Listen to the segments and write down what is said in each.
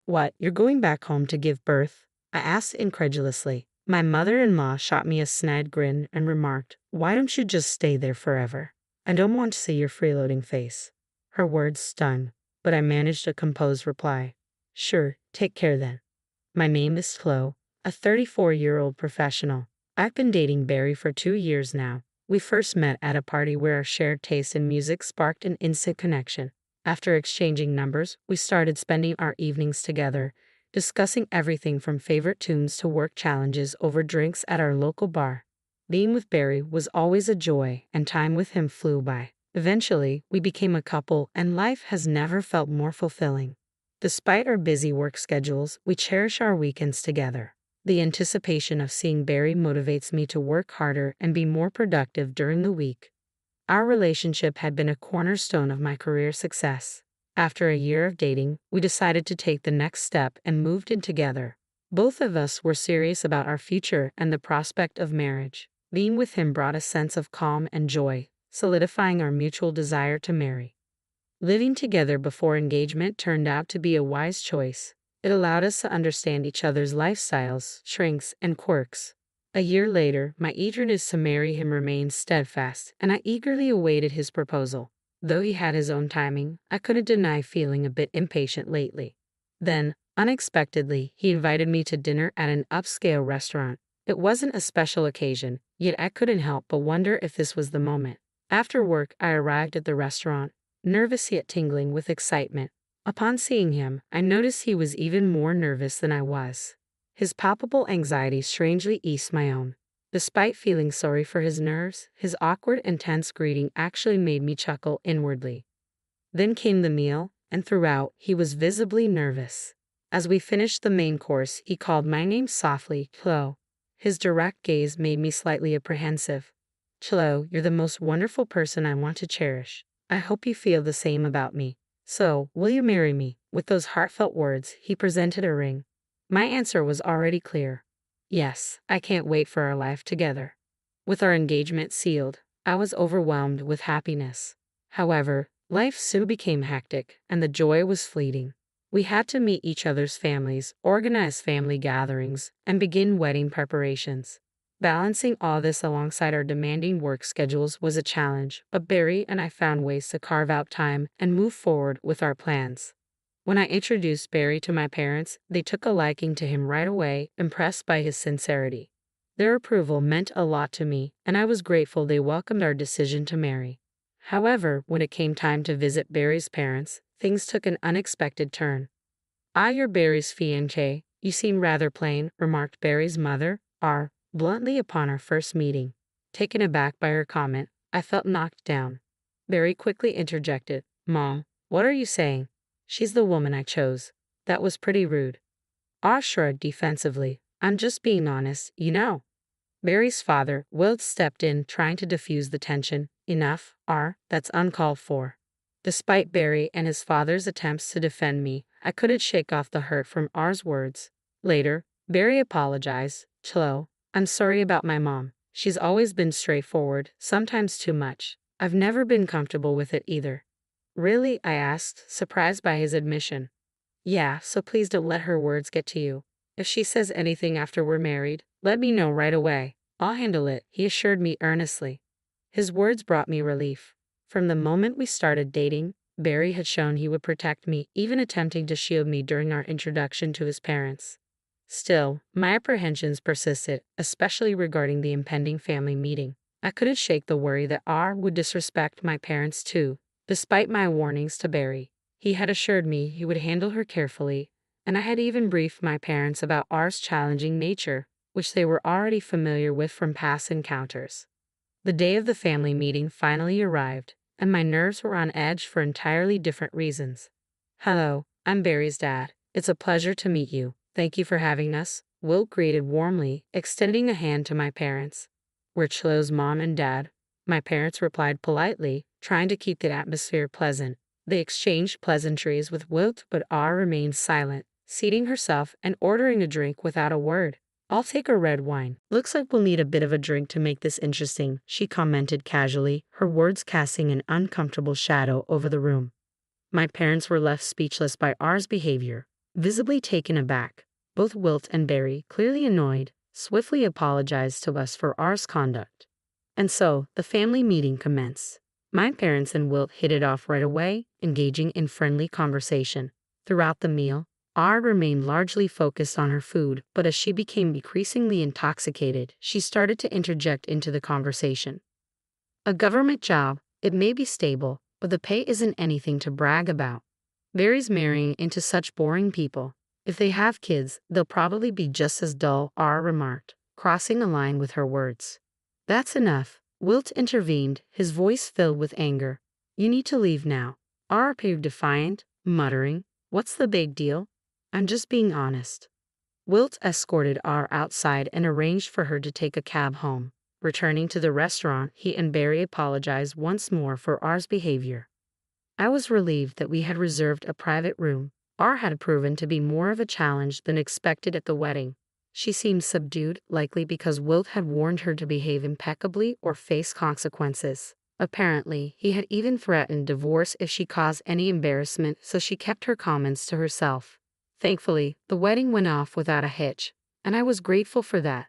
What, you're going back home to give birth? I asked incredulously. My mother-in-law shot me a snide grin and remarked, "Why don't you just stay there forever? I don't want to see your freeloading face." Her words stung, but I managed a composed reply. "Sure, take care then. My name is Flo, a 34-year-old professional. I've been dating Barry for 2 years now. We first met at a party where our shared taste in music sparked an instant connection. After exchanging numbers, we started spending our evenings together, discussing everything from favorite tunes to work challenges over drinks at our local bar. Being with Barry was always a joy, and time with him flew by. Eventually, we became a couple, and life has never felt more fulfilling. Despite our busy work schedules, we cherish our weekends together. The anticipation of seeing Barry motivates me to work harder and be more productive during the week. Our relationship had been a cornerstone of my career success. After a year of dating, we decided to take the next step and moved in together. Both of us were serious about our future and the prospect of marriage. Being with him brought a sense of calm and joy, solidifying our mutual desire to marry. Living together before engagement turned out to be a wise choice. It allowed us to understand each other's lifestyles, strengths, and quirks. A year later, my eagerness to marry him remained steadfast, and I eagerly awaited his proposal. Though he had his own timing, I couldn't deny feeling a bit impatient lately. Then, unexpectedly, he invited me to dinner at an upscale restaurant. It wasn't a special occasion, yet I couldn't help but wonder if this was the moment. After work, I arrived at the restaurant, nervous yet tingling with excitement. Upon seeing him, I noticed he was even more nervous than I was. His palpable anxiety strangely eased my own. Despite feeling sorry for his nerves, his awkward and tense greeting actually made me chuckle inwardly. Then came the meal, and throughout, he was visibly nervous. As we finished the main course, he called my name softly, Chloe. His direct gaze made me slightly apprehensive. "Chloe, you're the most wonderful person I want to cherish. I hope you feel the same about me. So, will you marry me?" With those heartfelt words, he presented a ring. My answer was already clear. Yes, I can't wait for our life together. With our engagement sealed, I was overwhelmed with happiness. However, life soon became hectic, and the joy was fleeting. We had to meet each other's families, organize family gatherings, and begin wedding preparations. Balancing all this alongside our demanding work schedules was a challenge, but Barry and I found ways to carve out time and move forward with our plans. When I introduced Barry to my parents, they took a liking to him right away, impressed by his sincerity. Their approval meant a lot to me, and I was grateful they welcomed our decision to marry. However, when it came time to visit Barry's parents, things took an unexpected turn. "Ah, you're Barry's fiancé. You seem rather plain," remarked Barry's mother, R, bluntly upon our first meeting. Taken aback by her comment, I felt knocked down. Barry quickly interjected, "Mom, what are you saying? She's the woman I chose." That was pretty rude. R shrugged defensively. "I'm just being honest, you know." Barry's father, Will, stepped in, trying to diffuse the tension. "Enough, R, that's uncalled for." Despite Barry and his father's attempts to defend me, I couldn't shake off the hurt from R's words. Later, Barry apologized. "Chloe, I'm sorry about my mom. She's always been straightforward, sometimes too much. I've never been comfortable with it either." "Really?" I asked, surprised by his admission. "Yeah, so please don't let her words get to you. If she says anything after we're married, let me know right away. I'll handle it," he assured me earnestly. His words brought me relief. From the moment we started dating, Barry had shown he would protect me, even attempting to shield me during our introduction to his parents. Still, my apprehensions persisted, especially regarding the impending family meeting. I couldn't shake the worry that R would disrespect my parents too. Despite my warnings to Barry, he had assured me he would handle her carefully, and I had even briefed my parents about R's challenging nature, which they were already familiar with from past encounters. The day of the family meeting finally arrived, and my nerves were on edge for entirely different reasons. "Hello, I'm Barry's dad. It's a pleasure to meet you. Thank you for having us," Will greeted warmly, extending a hand to my parents. "We're Chloe's mom and dad," my parents replied politely, trying to keep the atmosphere pleasant. They exchanged pleasantries with Will, but R remained silent, seating herself and ordering a drink without a word. "I'll take a red wine. Looks like we'll need a bit of a drink to make this interesting," she commented casually, her words casting an uncomfortable shadow over the room. My parents were left speechless by R's behavior. Visibly taken aback, both Wilt and Barry, clearly annoyed, swiftly apologized to us for our conduct. And so, the family meeting commenced. My parents and Wilt hit it off right away, engaging in friendly conversation. Throughout the meal, R remained largely focused on her food, but as she became increasingly intoxicated, she started to interject into the conversation. A government job, it may be stable, but the pay isn't anything to brag about. Barry's marrying into such boring people. If they have kids, they'll probably be just as dull, R remarked, crossing a line with her words. That's enough, Wilt intervened, his voice filled with anger. You need to leave now. R appeared defiant, muttering, What's the big deal? I'm just being honest. Wilt escorted R outside and arranged for her to take a cab home. Returning to the restaurant, he and Barry apologized once more for R's behavior. I was relieved that we had reserved a private room. R had proven to be more of a challenge than expected at the wedding. She seemed subdued, likely because Wilt had warned her to behave impeccably or face consequences. Apparently, he had even threatened divorce if she caused any embarrassment, so she kept her comments to herself. Thankfully, the wedding went off without a hitch, and I was grateful for that.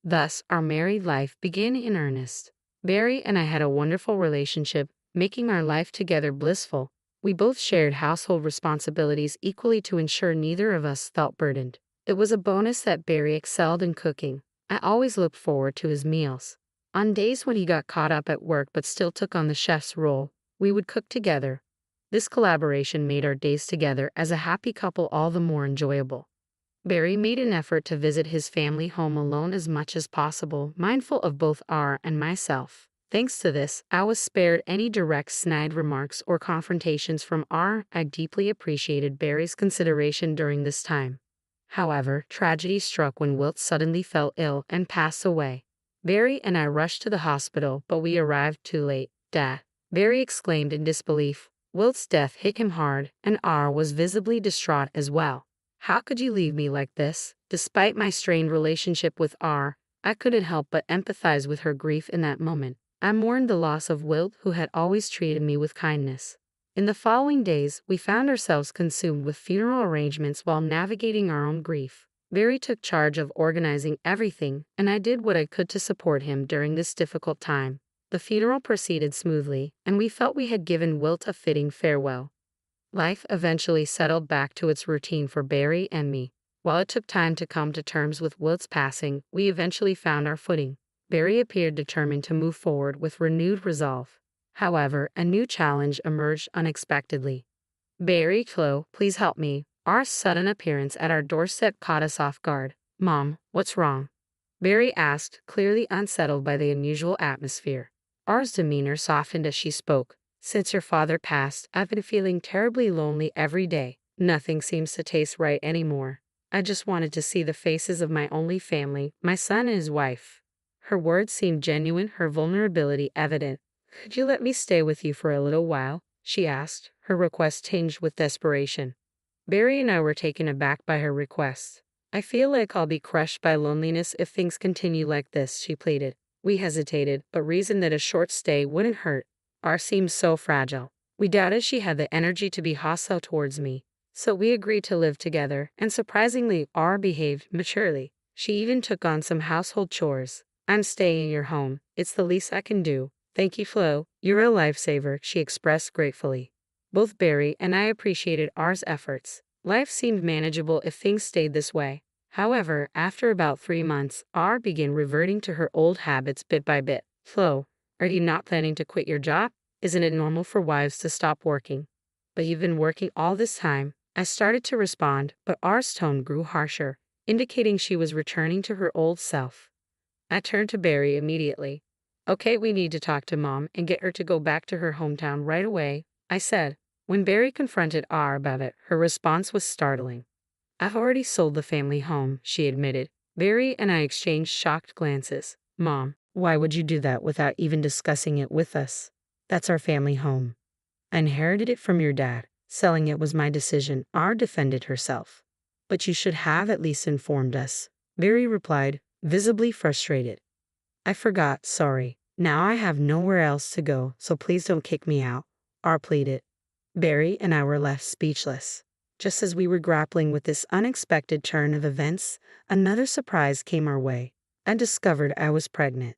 Thus, our married life began in earnest. Barry and I had a wonderful relationship, making our life together blissful. We both shared household responsibilities equally to ensure neither of us felt burdened. It was a bonus that Barry excelled in cooking. I always looked forward to his meals. On days when he got caught up at work but still took on the chef's role, we would cook together. This collaboration made our days together as a happy couple all the more enjoyable. Barry made an effort to visit his family home alone as much as possible, mindful of both R and myself. Thanks to this, I was spared any direct snide remarks or confrontations from R. I deeply appreciated Barry's consideration during this time. However, tragedy struck when Wilt suddenly fell ill and passed away. Barry and I rushed to the hospital, but we arrived too late. Dad, Barry exclaimed in disbelief. Wilt's death hit him hard, and R was visibly distraught as well. How could you leave me like this? Despite my strained relationship with R, I couldn't help but empathize with her grief in that moment. I mourned the loss of Wilt, who had always treated me with kindness. In the following days, we found ourselves consumed with funeral arrangements while navigating our own grief. Barry took charge of organizing everything, and I did what I could to support him during this difficult time. The funeral proceeded smoothly, and we felt we had given Wilt a fitting farewell. Life eventually settled back to its routine for Barry and me. While it took time to come to terms with Wilt's passing, we eventually found our footing. Barry appeared determined to move forward with renewed resolve. However, a new challenge emerged unexpectedly. Barry, Chloe, please help me. Our sudden appearance at our doorstep caught us off guard. Mom, what's wrong? Barry asked, clearly unsettled by the unusual atmosphere. R's demeanor softened as she spoke. Since your father passed, I've been feeling terribly lonely every day. Nothing seems to taste right anymore. I just wanted to see the faces of my only family, my son and his wife. Her words seemed genuine, her vulnerability evident. Could you let me stay with you for a little while? She asked, her request tinged with desperation. Barry and I were taken aback by her request. I feel like I'll be crushed by loneliness if things continue like this, she pleaded. We hesitated, but reasoned that a short stay wouldn't hurt. R seemed so fragile. We doubted she had the energy to be hostile towards me. So we agreed to live together, and surprisingly, R behaved maturely. She even took on some household chores. I'm staying in your home. It's the least I can do. Thank you, Flo. You're a lifesaver, she expressed gratefully. Both Barry and I appreciated R's efforts. Life seemed manageable if things stayed this way. However, after about 3 months, R began reverting to her old habits bit by bit. Flo, are you not planning to quit your job? Isn't it normal for wives to stop working? But you've been working all this time. I started to respond, but R's tone grew harsher, indicating she was returning to her old self. I turned to Barry immediately. Okay, we need to talk to Mom and get her to go back to her hometown right away, I said. When Barry confronted R about it, her response was startling. I've already sold the family home, she admitted. Barry and I exchanged shocked glances. Mom, why would you do that without even discussing it with us? That's our family home. I inherited it from your dad. Selling it was my decision, R defended herself. But you should have at least informed us. Barry replied, visibly frustrated. I forgot, sorry. Now I have nowhere else to go, so please don't kick me out, R pleaded. Barry and I were left speechless. Just as we were grappling with this unexpected turn of events, another surprise came our way. I discovered I was pregnant.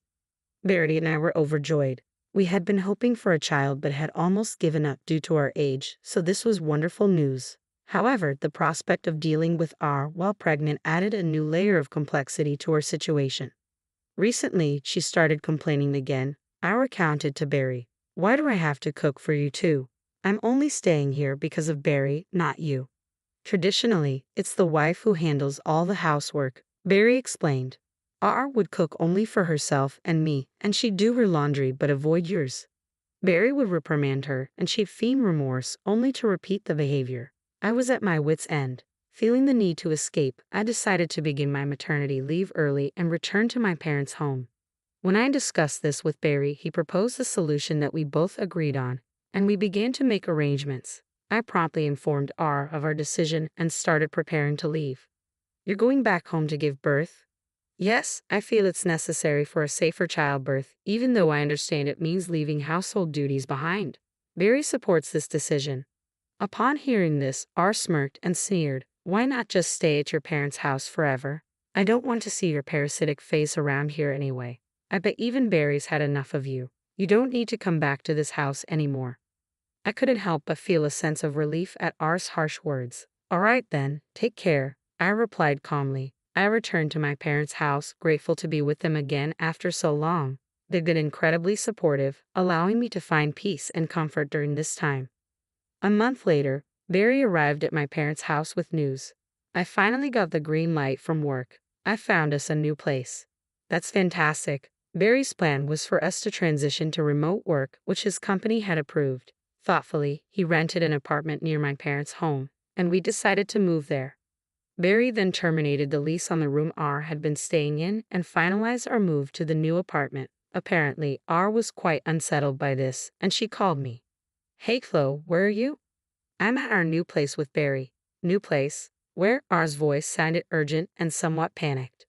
Verity and I were overjoyed. We had been hoping for a child but had almost given up due to our age, so this was wonderful news. However, the prospect of dealing with R while pregnant added a new layer of complexity to our situation. Recently, she started complaining again. I recounted to Barry. Why do I have to cook for you too? I'm only staying here because of Barry, not you. Traditionally, it's the wife who handles all the housework, Barry explained. R would cook only for herself and me, and she'd do her laundry but avoid yours. Barry would reprimand her, and she'd feign remorse only to repeat the behavior. I was at my wit's end. Feeling the need to escape, I decided to begin my maternity leave early and return to my parents' home. When I discussed this with Barry, he proposed a solution that we both agreed on, and we began to make arrangements. I promptly informed R of our decision and started preparing to leave. You're going back home to give birth? Yes, I feel it's necessary for a safer childbirth, even though I understand it means leaving household duties behind. Barry supports this decision. Upon hearing this, R smirked and sneered. Why not just stay at your parents' house forever? I don't want to see your parasitic face around here anyway. I bet even Barry's had enough of you. You don't need to come back to this house anymore. I couldn't help but feel a sense of relief at R's harsh words. All right then, take care, I replied calmly. I returned to my parents' house, grateful to be with them again after so long. They've been incredibly supportive, allowing me to find peace and comfort during this time. A month later, Barry arrived at my parents' house with news. I finally got the green light from work. I found us a new place. That's fantastic. Barry's plan was for us to transition to remote work, which his company had approved. Thoughtfully, he rented an apartment near my parents' home, and we decided to move there. Barry then terminated the lease on the room R had been staying in and finalized our move to the new apartment. Apparently, R was quite unsettled by this, and she called me. Hey Chloe, where are you? I'm at our new place with Barry. New place? Where? R's voice sounded urgent and somewhat panicked.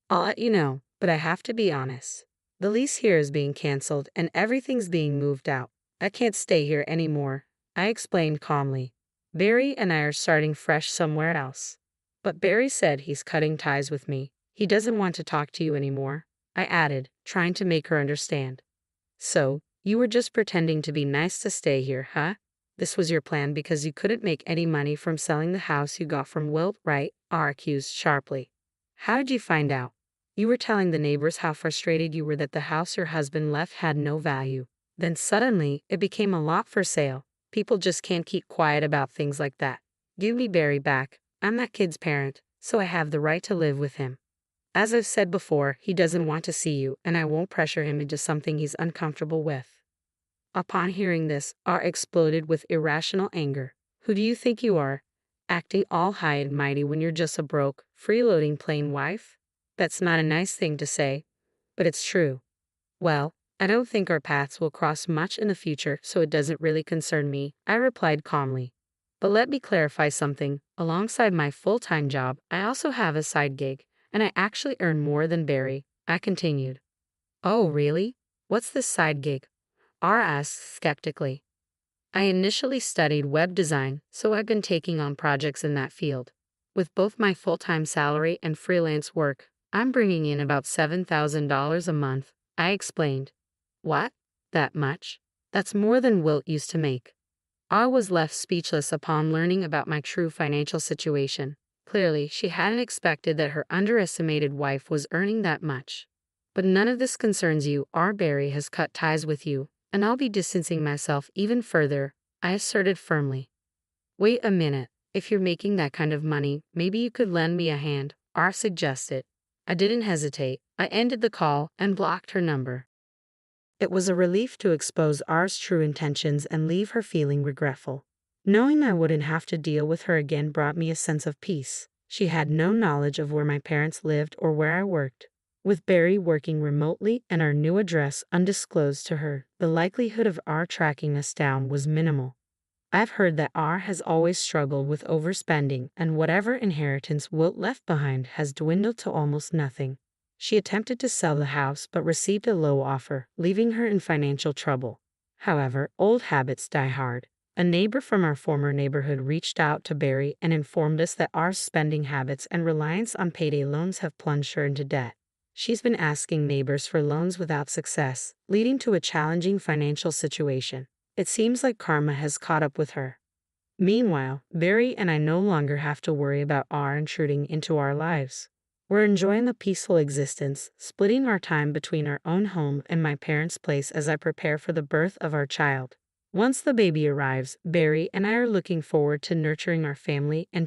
I'll let you know, but I have to be honest. The lease here is being canceled and everything's being moved out. I can't stay here anymore, I explained calmly. Barry and I are starting fresh somewhere else. But Barry said he's cutting ties with me. He doesn't want to talk to you anymore, I added, trying to make her understand. So, you were just pretending to be nice to stay here, huh? This was your plan because you couldn't make any money from selling the house you got from Wilt, right? R accused sharply. How did you find out? You were telling the neighbors how frustrated you were that the house your husband left had no value. Then suddenly, it became a lot for sale. People just can't keep quiet about things like that. Give me Barry back. I'm that kid's parent, so I have the right to live with him. As I've said before, he doesn't want to see you, and I won't pressure him into something he's uncomfortable with. Upon hearing this, R exploded with irrational anger. Who do you think you are? Acting all high and mighty when you're just a broke, freeloading plain wife? That's not a nice thing to say, but it's true. Well, I don't think our paths will cross much in the future, so it doesn't really concern me, I replied calmly. But let me clarify something. Alongside my full-time job, I also have a side gig, and I actually earn more than Barry, I continued. Oh, really? What's this side gig? R asked skeptically. I initially studied web design, so I've been taking on projects in that field. With both my full-time salary and freelance work, I'm bringing in about $7,000 a month, I explained. What? That much? That's more than Wilt used to make. I was left speechless upon learning about my true financial situation. Clearly, she hadn't expected that her underestimated wife was earning that much. But none of this concerns you. R. Barry has cut ties with you, and I'll be distancing myself even further, I asserted firmly. Wait a minute, if you're making that kind of money, maybe you could lend me a hand, R suggested. I didn't hesitate. I ended the call and blocked her number. It was a relief to expose R's true intentions and leave her feeling regretful. Knowing I wouldn't have to deal with her again brought me a sense of peace. She had no knowledge of where my parents lived or where I worked. With Barry working remotely and our new address undisclosed to her, the likelihood of R tracking us down was minimal. I've heard that R has always struggled with overspending, and whatever inheritance Wilt left behind has dwindled to almost nothing. She attempted to sell the house but received a low offer, leaving her in financial trouble. However, old habits die hard. A neighbor from our former neighborhood reached out to Barry and informed us that our spending habits and reliance on payday loans have plunged her into debt. She's been asking neighbors for loans without success, leading to a challenging financial situation. It seems like karma has caught up with her. Meanwhile, Barry and I no longer have to worry about R intruding into our lives. We're enjoying a peaceful existence, splitting our time between our own home and my parents' place as I prepare for the birth of our child. Once the baby arrives, Barry and I are looking forward to nurturing our family and